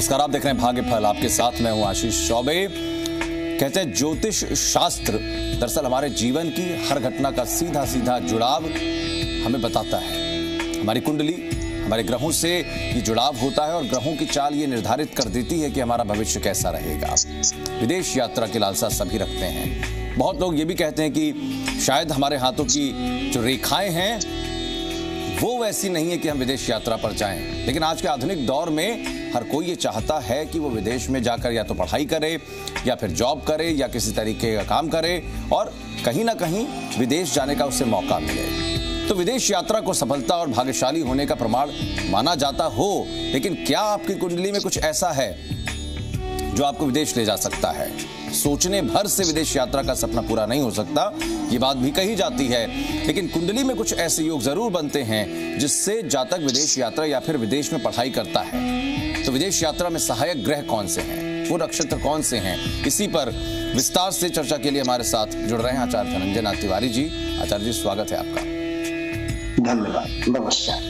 नमस्कार, आप देख रहे हैं भाग्य फल। आपके साथ मैं हूं आशीष चौबे। कहते हैं ज्योतिष शास्त्र दरअसल हमारे जीवन की हर घटना का सीधा सीधा जुड़ाव हमें बताता है। हमारी कुंडली हमारे ग्रहों से ये जुड़ाव होता है और ग्रहों की चाल ये निर्धारित कर देती है कि हमारा भविष्य कैसा रहेगा। विदेश यात्रा की लालसा सभी रखते हैं। बहुत लोग ये भी कहते हैं कि शायद हमारे हाथों की जो रेखाएं हैं वो वैसी नहीं है कि हम विदेश यात्रा पर जाएं। लेकिन आज के आधुनिक दौर में हर कोई ये चाहता है कि वो विदेश में जाकर या तो पढ़ाई करे या फिर जॉब करे या किसी तरीके का काम करे और कहीं ना कहीं विदेश जाने का उसे मौका मिले। तो विदेश यात्रा को सफलता और भाग्यशाली होने का प्रमाण माना जाता हो, लेकिन क्या आपकी कुंडली में कुछ ऐसा है जो आपको विदेश ले जा सकता है? सोचने भर से विदेश यात्रा का सपना पूरा नहीं हो सकता, ये बात भी कही जाती है। लेकिन कुंडली में कुछ ऐसे योग जरूर बनते हैं जिससे जातक विदेश यात्रा या फिर विदेश में पढ़ाई करता है। तो विदेश यात्रा में सहायक ग्रह कौन से हैं, वो नक्षत्र कौन से हैं, इसी पर विस्तार से चर्चा के लिए हमारे साथ जुड़ रहे हैं आचार्य धनंजय नाथ तिवारी जी। आचार्य जी, स्वागत है आपका। धन्यवाद, नमस्कार।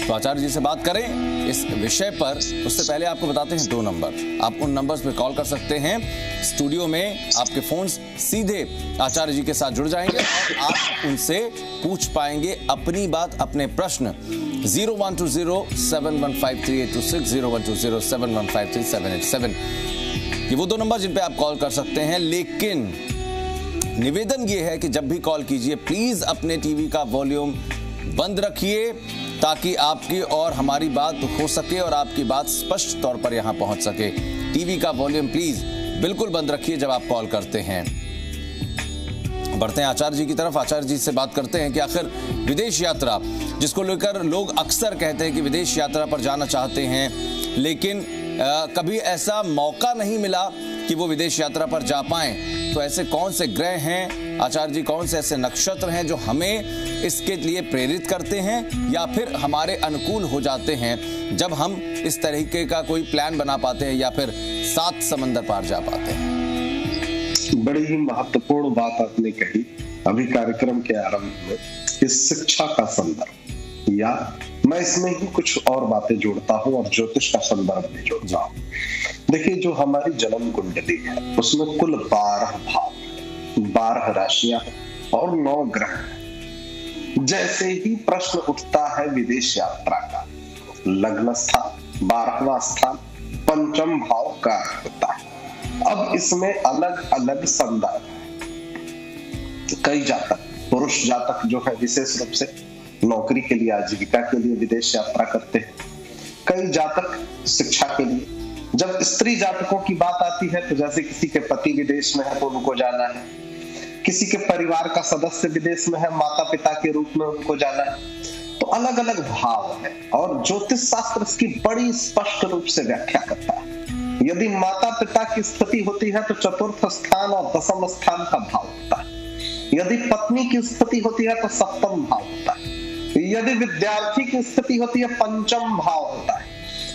तो आचार्य जी से बात करें इस विषय पर, उससे पहले आपको बताते हैं 2 नंबर। आप उन नंबर्स पे कॉल कर सकते हैं। स्टूडियो में आपके फोन सीधे आचार्य जी के साथ जुड़ जाएंगे और आप उनसे पूछ पाएंगे अपनी बात, अपने प्रश्न। 0120715386 012071533787 ये वो 2 नंबर जिन पे आप कॉल कर सकते हैं। लेकिन निवेदन ये है कि जब भी कॉल कीजिए प्लीज अपने टीवी का वॉल्यूम बंद रखिए ताकि आपकी और हमारी बात हो सके और आपकी बात स्पष्ट तौर पर यहां पहुंच सके। टीवी का वॉल्यूम प्लीज बिल्कुल बंद रखिए जब आप कॉल करते हैं। बढ़ते हैं आचार्य जी की तरफ। आचार्य जी से बात करते हैं कि आखिर विदेश यात्रा, जिसको लेकर लोग अक्सर कहते हैं कि विदेश यात्रा पर जाना चाहते हैं लेकिन कभी ऐसा मौका नहीं मिला कि वो विदेश यात्रा पर जा पाएं। तो ऐसे कौन से ग्रह हैं आचार्य जी, कौन से ऐसे नक्षत्र हैं जो हमें इसके लिए प्रेरित करते हैं या फिर हमारे अनुकूल हो जाते हैं जब हम इस तरीके का कोई प्लान बना पाते हैं या फिर 7 समंदर पार जा पाते हैं? बड़ी ही महत्वपूर्ण बात आपने कही अभी कार्यक्रम के आरंभ में, इस शिक्षा का संदर्भ, या मैं इसमें ही कुछ और बातें जोड़ता हूं और ज्योतिष का संदर्भ भी जोड़ता हूं। देखिए, जो हमारी जन्म कुंडली है उसमें कुल 12 भाव, 12 राशियां और 9 ग्रह हैं। जैसे ही प्रश्न उठता है विदेश यात्रा का, लग्न स्थान, 12वां स्थान, पंचम भाव का होता है। अब इसमें अलग अलग संदर्भ है। कई जातक, पुरुष जातक जो है विशेष रूप से नौकरी के लिए, आजीविका के लिए विदेश यात्रा करते हैं। कई जातक शिक्षा के लिए। जब स्त्री जातकों की बात आती है तो जैसे किसी के पति विदेश में है तो उनको जाना है, किसी के परिवार का सदस्य विदेश में है, माता पिता के रूप में उनको जाना है। तो अलग अलग भाव है और ज्योतिष शास्त्र इसकी बड़ी स्पष्ट रूप से व्याख्या करता है। यदि माता पिता की स्थिति होती है तो 4th स्थान और 10th स्थान का भाव होता है। यदि पत्नी की स्थिति होती है तो 7th भाव होता है। यदि विद्यार्थी की स्थिति होती है 5th भाव होता है।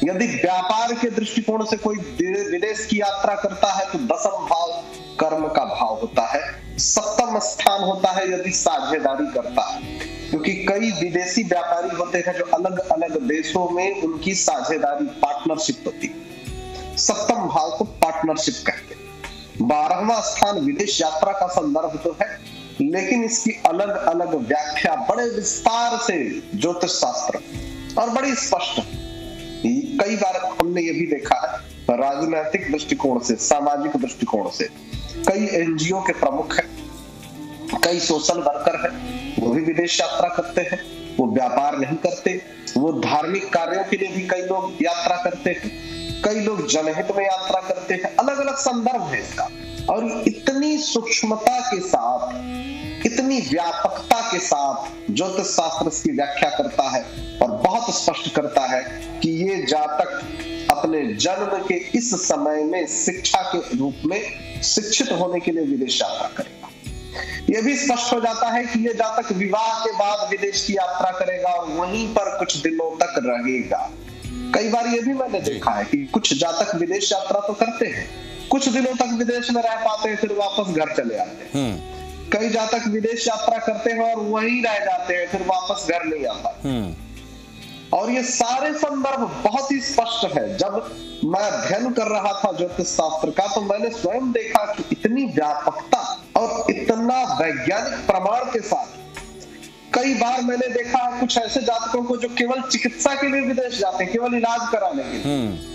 यदि व्यापार के दृष्टिकोण से कोई विदेश की यात्रा करता है तो 10th भाव कर्म का भाव होता है। 7th स्थान होता है यदि साझेदारी करता है, क्योंकि कई विदेशी व्यापारी होते हैं जो अलग अलग देशों में उनकी साझेदारी, पार्टनरशिप होती है। 7th भाव को पार्टनरशिप कहते हैं। 12वां स्थान विदेश यात्रा का संदर्भ तो है, लेकिन इसकी अलग अलग व्याख्या बड़े विस्तार से ज्योतिष शास्त्र और बड़ी स्पष्ट। कई बार हमने ये भी देखा है राजनीतिक दृष्टिकोण से, सामाजिक दृष्टिकोण से, कई एनजीओ के प्रमुख हैं, कई सोशल वर्कर हैं, वो भी विदेश यात्रा करते हैं। वो व्यापार नहीं करते, वो धार्मिक कार्यों के लिए भी कई लोग यात्रा करते हैं, कई लोग जनहित में यात्रा करते हैं। अलग अलग संदर्भ है इसका और इतनी सूक्ष्मता के साथ, इतनी व्यापकता के साथ ज्योतिष शास्त्र इसकी व्याख्या करता है और बहुत स्पष्ट करता है कि ये जातक अपने जन्म के इस समय में शिक्षा के रूप में शिक्षित होने के लिए विदेश यात्रा करेगा। यह भी स्पष्ट हो जाता है कि ये जातक विवाह के बाद विदेश की यात्रा करेगा और वहीं पर कुछ दिनों तक रहेगा। कई बार ये भी मैंने देखा है कि कुछ जातक विदेश यात्रा तो करते हैं, कुछ दिनों तक विदेश में रह पाते हैं, फिर वापस घर चले आते हैं। कई जातक विदेश यात्रा करते हैं और वहीं रह जाते हैं, फिर वापस घर नहीं आता। और ये सारे संदर्भ बहुत ही स्पष्ट है। जब मैं अध्ययन कर रहा था ज्योतिष शास्त्र का तो मैंने स्वयं देखा कि इतनी व्यापकता और इतना वैज्ञानिक प्रमाण के साथ कई बार मैंने देखा कुछ ऐसे जातकों को जो केवल चिकित्सा के लिए विदेश जाते हैं, केवल इलाज कराने के लिए।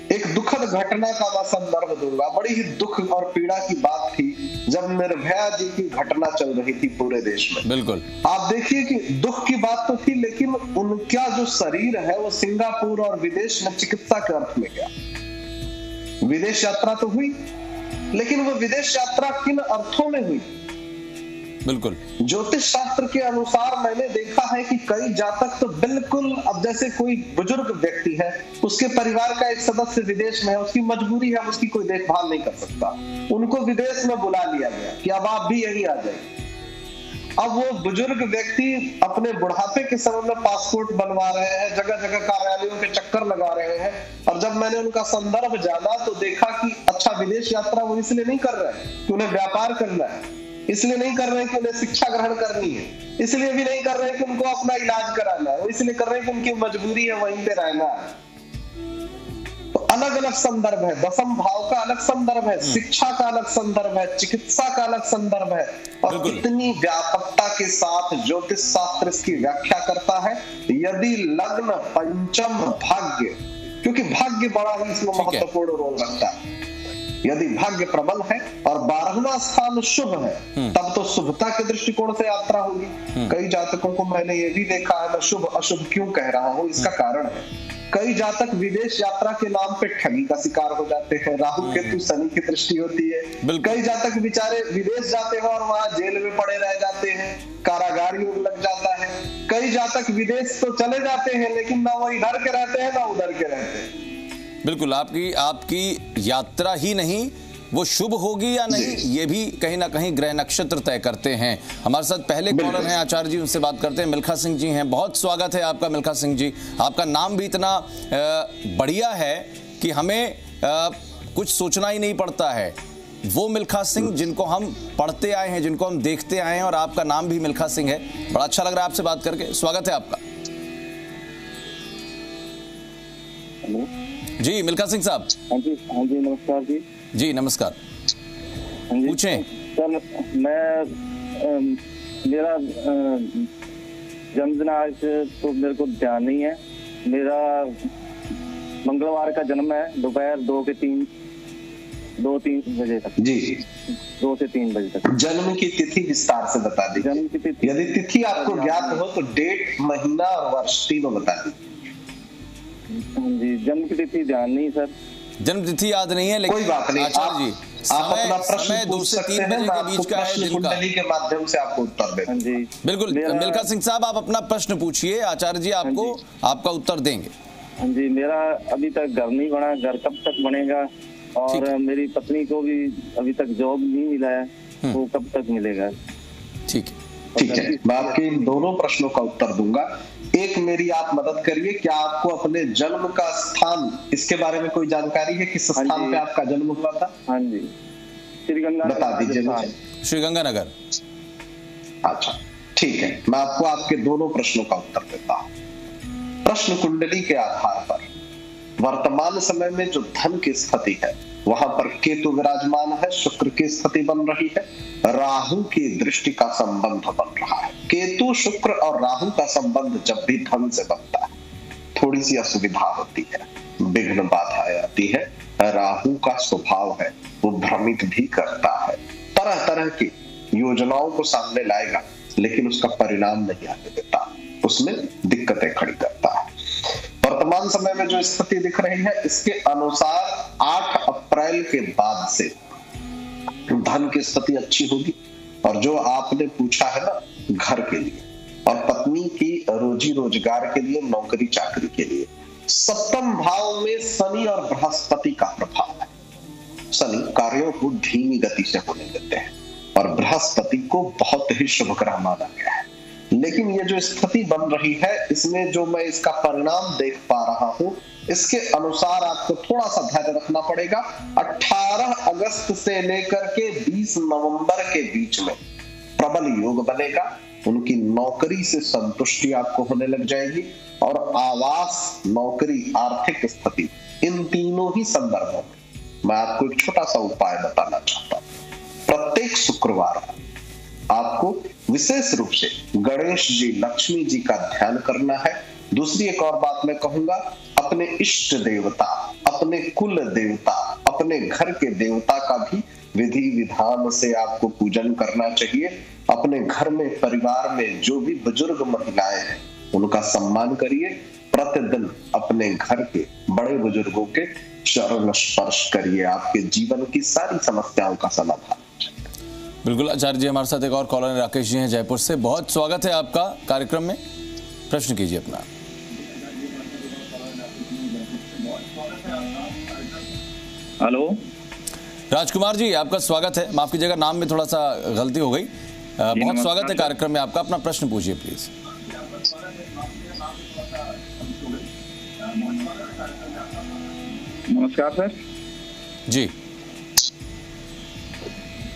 एक दुखद घटना का मैं संदर्भ दूंगा। बड़ी ही दुख और पीड़ा की बात थी जब निर्भया जी की घटना चल रही थी पूरे देश में। बिल्कुल, आप देखिए कि दुख की बात तो थी, लेकिन उनका जो शरीर है वो सिंगापुर और विदेश में चिकित्सा के अर्थ में गया। विदेश यात्रा तो हुई, लेकिन वो विदेश यात्रा किन अर्थों में हुई? बिल्कुल, ज्योतिष शास्त्र के अनुसार मैंने देखा है कि कई जातक तो बिल्कुल, अब जैसे कोई बुजुर्ग व्यक्ति है, उसके परिवार का एक सदस्य विदेश में है, उसकी मजबूरी है, उसकी कोई देखभाल नहीं कर सकता, उनको विदेश में बुला लिया गया कि अब आप भी यहीं आ जाइए। अब वो बुजुर्ग व्यक्ति अपने बुढ़ापे के समय में पासपोर्ट बनवा रहे हैं, जगह जगह कार्यालयों के चक्कर लगा रहे हैं, और जब मैंने उनका संदर्भ जाना तो देखा कि अच्छा, विदेश यात्रा वो इसलिए नहीं कर रहे हैं कि उन्हें व्यापार करना है, इसलिए नहीं कर रहे हैं कि उन्हें शिक्षा ग्रहण करनी है, इसलिए भी नहीं कर रहे हैं कि उनको अपना इलाज कराना है, इसलिए कर रहे हैं कि उनकी मजबूरी है वहीं पे रहना है। तो अलग अलग संदर्भ है, दशम भाव का अलग संदर्भ है, शिक्षा का अलग संदर्भ है, चिकित्सा का अलग संदर्भ है, और इतनी व्यापकता के साथ ज्योतिष शास्त्र इसकी व्याख्या करता है। यदि लग्न पंचम भाग्य, क्योंकि भाग्य बड़ा ही इसमें महत्वपूर्ण रोल रखता है, यदि भाग्य प्रबल है और 12वां स्थान शुभ है, तब तो शुभता के दृष्टिकोण से यात्रा होगी। कई जातकों को मैंने ये भी देखा है, मैं शुभ अशुभ क्यों कह रहा हूँ, इसका कारण है कई जातक विदेश यात्रा के नाम पे ठगी का शिकार हो जाते हैं, राहु केतु शनि की दृष्टि होती है। कई जातक बेचारे विदेश जाते हैं और वहां जेल में पड़े रह जाते हैं, कारागार योग लग जाता है। कई जातक विदेश तो चले जाते हैं, लेकिन ना वो इधर के रहते हैं ना उधर के रहते हैं। बिल्कुल, आपकी यात्रा ही नहीं, वो शुभ होगी या नहीं, ये भी कहीं ना कहीं ग्रह नक्षत्र तय करते हैं। हमारे साथ पहले कॉलर हैं आचार्य जी, उनसे बात करते हैं। मिल्खा सिंह जी हैं, बहुत स्वागत है आपका मिल्खा सिंह जी। आपका नाम भी इतना बढ़िया है कि हमें कुछ सोचना ही नहीं पड़ता है। वो मिल्खा सिंह जिनको हम पढ़ते आए हैं, जिनको हम देखते आए हैं, और आपका नाम भी मिल्खा सिंह है। बड़ा अच्छा लग रहा है आपसे बात करके, स्वागत है आपका। जी मिल्खा सिंह साहब। हाँ जी नमस्कार जी। जी नमस्कार, पूछें। सर मैं मेरा जन्मदिन आज तो मेरे को ध्यान नहीं है। मेरा मंगलवार का जन्म है, दोपहर 2-3 बजे तक जी, 2 से 3 बजे तक। जन्म की तिथि विस्तार से बता दीजिए। जन्म की तिथि, यदि तिथि आपको ज्ञात हो तो डेट, महीना और वर्ष तीनों बता दीजिए। जी, जन्म की तिथि ध्यान नहीं सर। जन्म तिथि याद नहीं है, लेकिन कोई बात नहीं, आचार्य जी आप अपना प्रश्न 2 से 3 बजे के बीच का है दिन का। कुंडली के माध्यम से आपको उत्तर दें। हाँ जी बिल्कुल, मिल्खा सिंह साहब आप अपना प्रश्न पूछिए, आचार्य जी आपको आपका उत्तर देंगे। हाँ जी, मेरा अभी तक घर नहीं बना, घर कब तक बनेगा? और मेरी पत्नी को भी अभी तक जॉब नहीं मिला है, वो कब तक मिलेगा? ठीक है, मैं आपके इन दोनों प्रश्नों का उत्तर दूंगा। एक मेरी आप मदद करिए, क्या आपको अपने जन्म का स्थान, इसके बारे में कोई जानकारी है? किस स्थान पे आपका जन्म हुआ था? हाँ जी, श्रीगंगानगर, बता दीजिए मुझे। श्रीगंगानगर। अच्छा ठीक है, मैं आपको आपके दोनों प्रश्नों का उत्तर देता हूं। प्रश्न कुंडली के आधार पर वर्तमान समय में जो धन की स्थिति है, वहां पर केतु विराजमान है, शुक्र की स्थिति बन रही है, राहु की दृष्टि का संबंध बन रहा है। केतु, शुक्र और राहु का संबंध जब भी धन से बनता है, थोड़ी सी असुविधा होती है, विघ्न बाधाएं आती है। राहु का स्वभाव है, वो भ्रमित भी करता है, तरह तरह की योजनाओं को सामने लाएगा, लेकिन उसका परिणाम नहीं आने देता, उसमें दिक्कतें खड़ी करता है। वर्तमान समय में जो स्थिति दिख रही है, इसके अनुसार 8 अप्रैल के बाद से धन की स्थिति अच्छी होगी। और जो आपने पूछा है ना, घर के लिए और पत्नी की रोजी रोजगार के लिए, नौकरी चाकरी के लिए, 7वें भाव में शनि और बृहस्पति का प्रभाव है। शनि कार्यों को धीमी गति से होने देते हैं और बृहस्पति को बहुत ही शुभ ग्रह माना गया है। लेकिन ये जो स्थिति बन रही है, इसमें जो मैं इसका परिणाम देख पा रहा हूं, इसके अनुसार आपको थोड़ा सा धैर्य रखना पड़ेगा। 18 अगस्त से लेकर के 20 नवंबर के बीच में प्रबल योग बनेगा, उनकी नौकरी से संतुष्टि आपको होने लग जाएगी और आवास, नौकरी, आर्थिक स्थिति, इन तीनों ही संदर्भों में मैं आपको एक छोटा सा उपाय बताना चाहता हूं। प्रत्येक शुक्रवार आपको विशेष रूप से गणेश जी, लक्ष्मी जी का ध्यान करना है। दूसरी एक और बात मैं कहूंगा, अपने इष्ट देवता, अपने कुल देवता, अपने घर के देवता का भी विधि विधान से आपको पूजन करना चाहिए। अपने घर में, परिवार में जो भी बुजुर्ग महिलाएं हैं उनका सम्मान करिए। प्रतिदिन अपने घर के बड़े बुजुर्गों के चरण स्पर्श करिए, आपके जीवन की सारी समस्याओं का समाधान। बिल्कुल आचार्य जी, हमारे साथ एक और कॉलर राकेश जी हैं जयपुर से। बहुत स्वागत है आपका कार्यक्रम में, प्रश्न कीजिए अपना। हेलो राजकुमार जी, आपका स्वागत है। माफ कीजिएगा, नाम में थोड़ा सा गलती हो गई। बहुत स्वागत है कार्यक्रम में आपका, अपना प्रश्न पूछिए प्लीज। नमस्कार सर जी,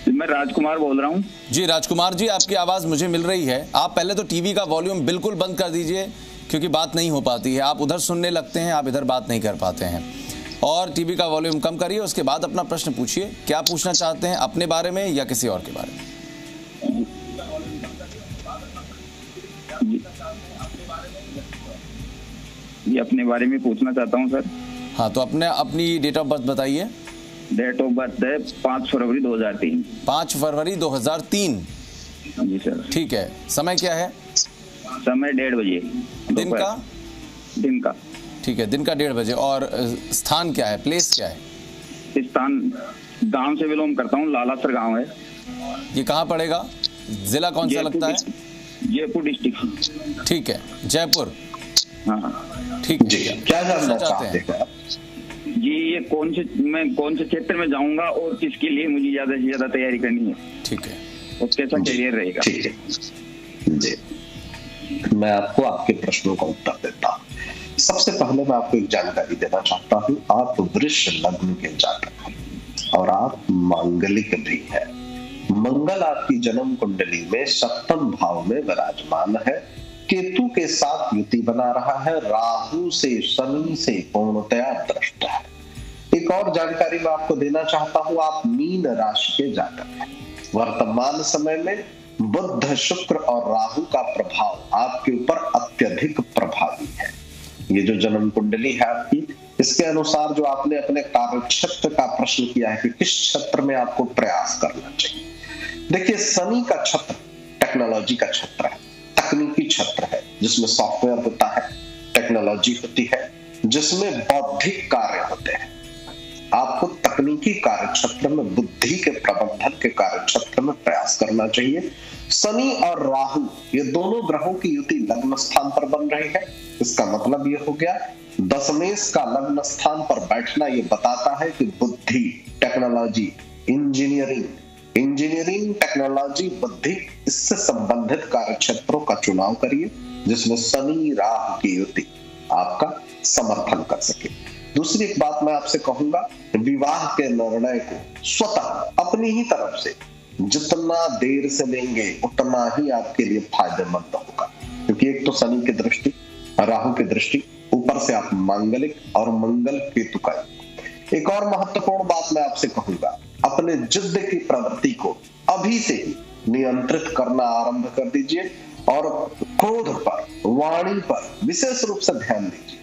मैं राजकुमार बोल रहा हूँ। जी राजकुमार जी, आपकी आवाज मुझे मिल रही है। आप पहले तो टीवी का वॉल्यूम बिल्कुल बंद कर दीजिए, क्योंकि बात नहीं हो पाती है। आप उधर सुनने लगते हैं, आप इधर बात नहीं कर पाते हैं। और टीवी का वॉल्यूम कम करिए, उसके बाद अपना प्रश्न पूछिए। क्या पूछना चाहते हैं, अपने बारे में या किसी और के बारे में? ये अपने बारे में पूछना चाहता हूँ सर। हाँ, तो अपनी डेट ऑफ बर्थ बताइए। डेट ऑफ बर्थ है 5 फरवरी 2003। 5 फरवरी 2003। जी सर। ठीक है, समय क्या है? समय 1:30 बजे दिन का? दिन का। ठीक है, दिन का 1:30 बजे। और स्थान क्या है, प्लेस क्या है? स्थान गांव से बिलोंग करता हूँ, लालासर गांव है। ये कहाँ पड़ेगा? जिला कौन सा लगता है? जयपुर डिस्ट्रिक्ट। ठीक है, जयपुर। हाँ ठीक है, क्या जानना चाहते हैं जी? ये मैं कौन से क्षेत्र में जाऊंगा और किसके लिए मुझे ज्यादा से ज्यादा तैयारी करनी है? ठीक है, और कैसा करियर रहेगा? ठीक है जी, मैं आपको आपके प्रश्नों का उत्तर देता हूँ। सबसे पहले मैं आपको एक जानकारी देना चाहता हूँ। आप वृष लग्न के जातक हैं और आप मांगलिक भी है। मंगल आपकी जन्म कुंडली में सप्तम भाव में विराजमान है, केतु के साथ युति बना रहा है, राहु से, शनि से पूर्णतया दृष्ट है। एक और जानकारी मैं आपको देना चाहता हूं, आप मीन राशि के जातक हैं। वर्तमान समय में बुध, शुक्र और राहु का प्रभाव आपके ऊपर अत्यधिक प्रभावी है। ये जो जन्म कुंडली है आपकी, इसके अनुसार जो आपने अपने कार्य क्षेत्र का प्रश्न किया है कि किस क्षेत्र में आपको प्रयास करना चाहिए। देखिए, शनि का क्षेत्र टेक्नोलॉजी का क्षेत्र है, तकनीकी क्षेत्र है, जिसमें सॉफ्टवेयर होता है, टेक्नोलॉजी होती है, जिसमें बौद्धिक कार्य होते हैं। आपको तकनीकी कार्य क्षेत्र में, बुद्धि के प्रबंधन के कार्य क्षेत्र में प्रयास करना चाहिए। शनि और राहु ये दोनों ग्रहों की युति लग्न स्थान पर बन रही है। इसका मतलब ये हो गया, दशमेश का लग्न स्थान पर बैठना ये बताता है कि बुद्धि, टेक्नोलॉजी, इंजीनियरिंग, टेक्नोलॉजी, बुद्धि, इससे संबंधित कार्य क्षेत्रों का चुनाव करिए, जिसमें शनि राहु की युति आपका समर्थन कर सके। दूसरी एक बात मैं आपसे कहूंगा, विवाह के निर्णय को स्वतः अपनी ही तरफ से जितना देर से लेंगे उतना ही आपके लिए फायदेमंद होगा, क्योंकि एक तो शनि की दृष्टि, राहु की दृष्टि, ऊपर से आप मांगलिक और मंगल केतु का। एक और महत्वपूर्ण बात मैं आपसे कहूंगा, अपने जिद्द की प्रवृत्ति को अभी से ही नियंत्रित करना आरंभ कर दीजिए और क्रोध पर, वाणी पर विशेष रूप से ध्यान दीजिए।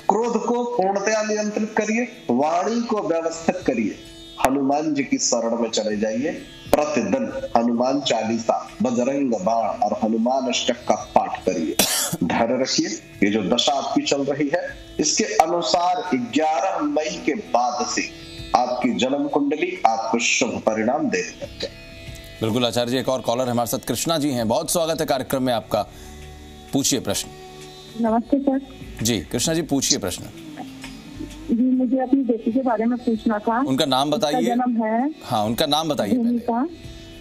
क्रोध को पूर्णतया नियंत्रित करिए, वाणी को व्यवस्थित करिए। हनुमान जी की शरण में चले जाइए, प्रतिदिन हनुमान चालीसा, बजरंग बाण और हनुमान अष्टक का पाठ करिए। धैर्य रखिए। ये जो दशा आपकी चल रही है, इसके अनुसार 11 मई के बाद से आपकी जन्म कुंडली आपको शुभ परिणाम देने लग जाए। बिल्कुल आचार्य जी, एक और कॉलर हमारे साथ कृष्णा जी हैं। बहुत स्वागत है कार्यक्रम में आपका, पूछिए प्रश्न। नमस्ते सर जी। कृष्णा जी, पूछिए प्रश्न। जी, मुझे अपनी बेटी के बारे में पूछना था। उनका नाम बताइए। जन्म है, हाँ, उनका नाम बताइए। भूमिका।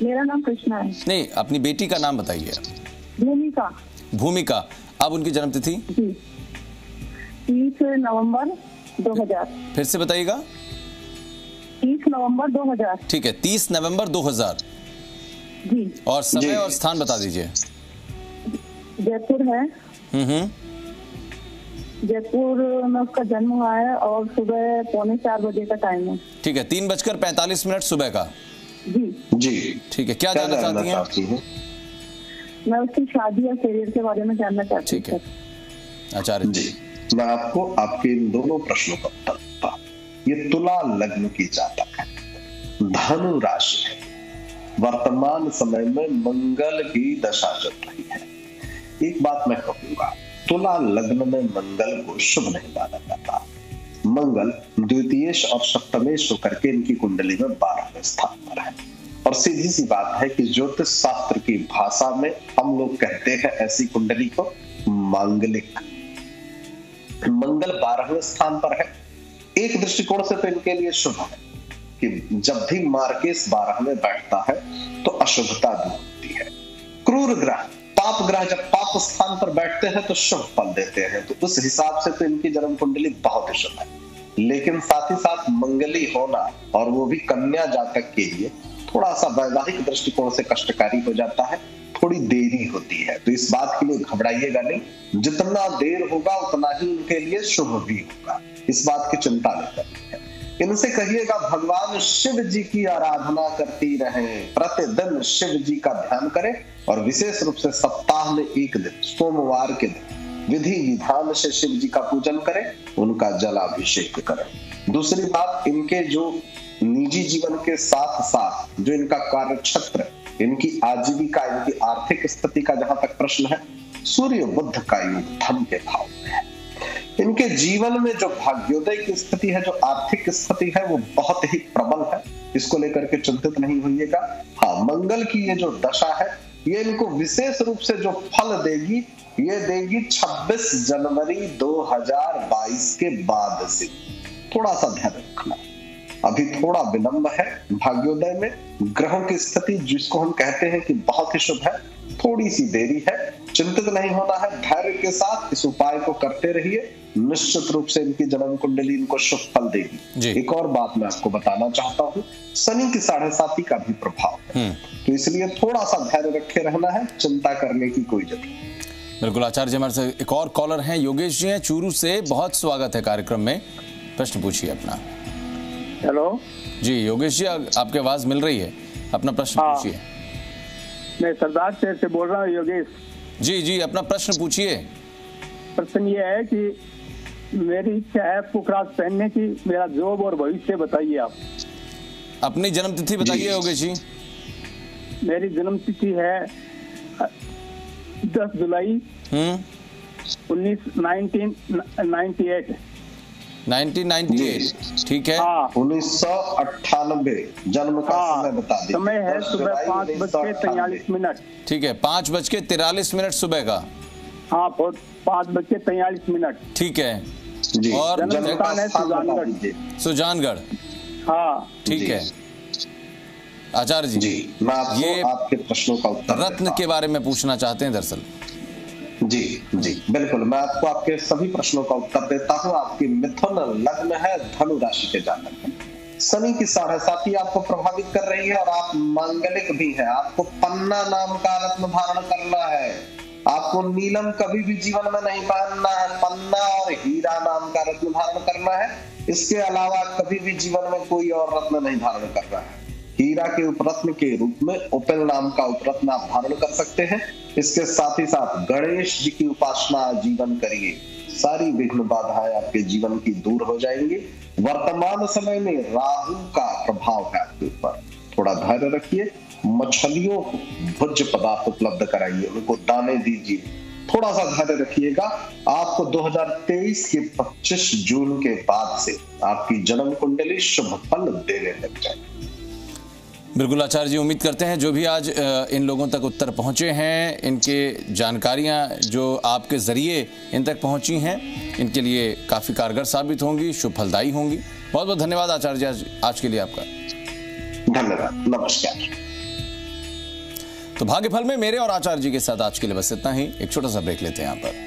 मेरा नाम कृष्णा है। नहीं, अपनी बेटी का नाम बताइए। भूमिका। भूमिका। अब उनकी जन्म तिथि? जी, 30 नवंबर 2000। फिर से बताइएगा। 30 नवंबर 2000। ठीक है, 30 नवंबर 2000। जी। और समय जी। और स्थान बता दीजिए। जयपुर है। जयपुर में उसका जन्म हुआ है और सुबह 3:45 बजे का टाइम है। ठीक है, 3:45 सुबह का। जी। ठीक है, क्या जानना चाहती हैं? मैं उसकी शादी या करियर के बारे में जानना चाहती हूँ। ठीक है आचार्य जी, मैं आपको आपके इन दोनों प्रश्नों का उत्तर देता हूं। ये तुला लग्न की जातक है, धनु राशि है, वर्तमान समय में मंगल की दशा चल रही है। एक बात मैं कहूंगा, तुला लग्न में मंगल को शुभ नहीं माना जाता। मंगल द्वितीयेश और सप्तमेश होकर के इनकी कुंडली में 12वें स्थान पर है। और सीधी सी बात है कि ज्योतिष शास्त्र की भाषा में हम लोग कहते हैं ऐसी कुंडली को मांगलिक। मंगल 12वें स्थान पर है। एक दृष्टिकोण से तो इनके लिए शुभ है कि जब भी मार्केश 12 में बैठता है तो अशुभता दूर होती है। क्रूर ग्रह, पाप ग्रह जब पाप स्थान पर बैठते हैं तो शुभ फल देते हैं, तो उस हिसाब से तो इनकी जन्म कुंडली बहुत ही शुभ है। लेकिन साथ ही साथ मंगली होना और वो भी कन्या जातक के लिए थोड़ा सा वैवाहिक दृष्टिकोण से कष्टकारी हो जाता है, थोड़ी देरी होती है। तो इस बात के लिए घबराइएगा नहीं, जितना देर होगा उतना ही उनके लिए शुभ भी होगा, इस बात की चिंता नहीं करनी है। इनसे कहिएगा भगवान शिव जी की आराधना करती रहें, प्रतिदिन शिव जी का ध्यान करें और विशेष रूप से सप्ताह में एक दिन सोमवार के दिन विधि विधान से शिव जी का पूजन करें, उनका जलाभिषेक करें। दूसरी बात, इनके जो निजी जीवन के साथ साथ जो इनका कार्य क्षेत्र, इनकी आजीविका, इनकी आर्थिक स्थिति का जहां तक प्रश्न है, सूर्य बुध का योग धन के भाव में है। इनके जीवन में जो भाग्योदय की स्थिति है, जो आर्थिक स्थिति है, वो बहुत ही प्रबल है। इसको लेकर के चिंतित नहीं होइएगा। हाँ, मंगल की ये जो दशा है, ये इनको विशेष रूप से जो फल देगी, ये देगी 26 जनवरी 2022 के बाद से। थोड़ा सा ध्यान रखना, अभी थोड़ा विलंब है भाग्योदय में। ग्रहों की स्थिति जिसको हम कहते हैं कि बहुत ही शुभ है, थोड़ी सी देरी है, चिंतित नहीं होना है। धैर्य के साथ इस उपाय को करते रहिए, निश्चित रूप से इनकी जन्म कुंडली इनको शुभ फल देगी। एक और बात मैं आपको बताना चाहता हूँ, शनि की 7.5 का भी प्रभाव है, तो इसलिए थोड़ा सा धैर्य रखे रहना है, चिंता करने की कोई जरूरत नहीं। बिल्कुल आचार्य जी, हमारे साथ एक और कॉलर हैं, योगेश जी हैं चूरू से। बहुत स्वागत है कार्यक्रम में, प्रश्न पूछिए अपना। हेलो जी योगेश जी, आपकी आवाज मिल रही है, अपना प्रश्न पूछिए। मैं सरदार शहर से बोल रहा हूँ योगेश जी। जी अपना प्रश्न पूछिए। प्रश्न ये है कि मेरी इच्छा है पुखराज पहनने की, मेरा जॉब और भविष्य बताइए आप। अपनी जन्म तिथि बताइए योगेश जी। मेरी जन्म तिथि है 10 जुलाई 1998। ठीक है। 1998 जन्म का समय बता दीजिए। समय है सुबह 5:43। ठीक है, 5:43 सुबह का। हाँ, 5:43। ठीक है जी। और जन्म स्थान है सुजानगढ़। सुजानगढ़। हाँ ठीक है आचार्य जी, मैं आपको ये आपके प्रश्नों का उत्तर रत्न के बारे में पूछना चाहते हैं दरअसल। जी जी बिल्कुल, मैं आपको आपके सभी प्रश्नों का उत्तर देता हूँ। आपकी मिथुन लग्न है, धनु राशि के जातक है। शनि की 7.5 आपको प्रभावित कर रही है और आप मांगलिक भी है। आपको पन्ना नाम का रत्न धारण करना है। आपको नीलम कभी भी जीवन में नहीं पहनना है। पन्ना और हीरा नाम का रत्न धारण करना है। इसके अलावा कभी भी जीवन में कोई और रत्न नहीं धारण करना है। हीरा के उपरत्न के रूप में उपेल नाम का उपरत्न आप धारण कर सकते हैं। इसके साथ ही साथ गणेश जी की उपासना जीवन करिए, सारी विघ्न बाधाएं आपके जीवन की दूर हो जाएंगी। वर्तमान समय में राहु का प्रभाव है आपके ऊपर, थोड़ा धैर्य रखिए। मछलियों को भोज्य पदार्थ उपलब्ध कराइए, उनको दाने दीजिए, थोड़ा सा धैर्य रखिएगा। आपको 2023 के 25 जून के बाद से आपकी जन्म कुंडली शुभ फल देने लग जाएगी। बिल्कुल आचार्य जी, उम्मीद करते हैं जो भी आज इन लोगों तक उत्तर पहुंचे हैं, इनके जानकारियां जो आपके जरिए इन तक पहुंची हैं, इनके लिए काफ़ी कारगर साबित होंगी, शुभ फलदायी होंगी। बहुत बहुत धन्यवाद आचार्य जी आज के लिए आपका। धन्यवाद, नमस्कार। तो भाग्यफल में मेरे और आचार्य जी के साथ आज के लिए बस इतना ही। एक छोटा सा ब्रेक लेते हैं यहाँ पर।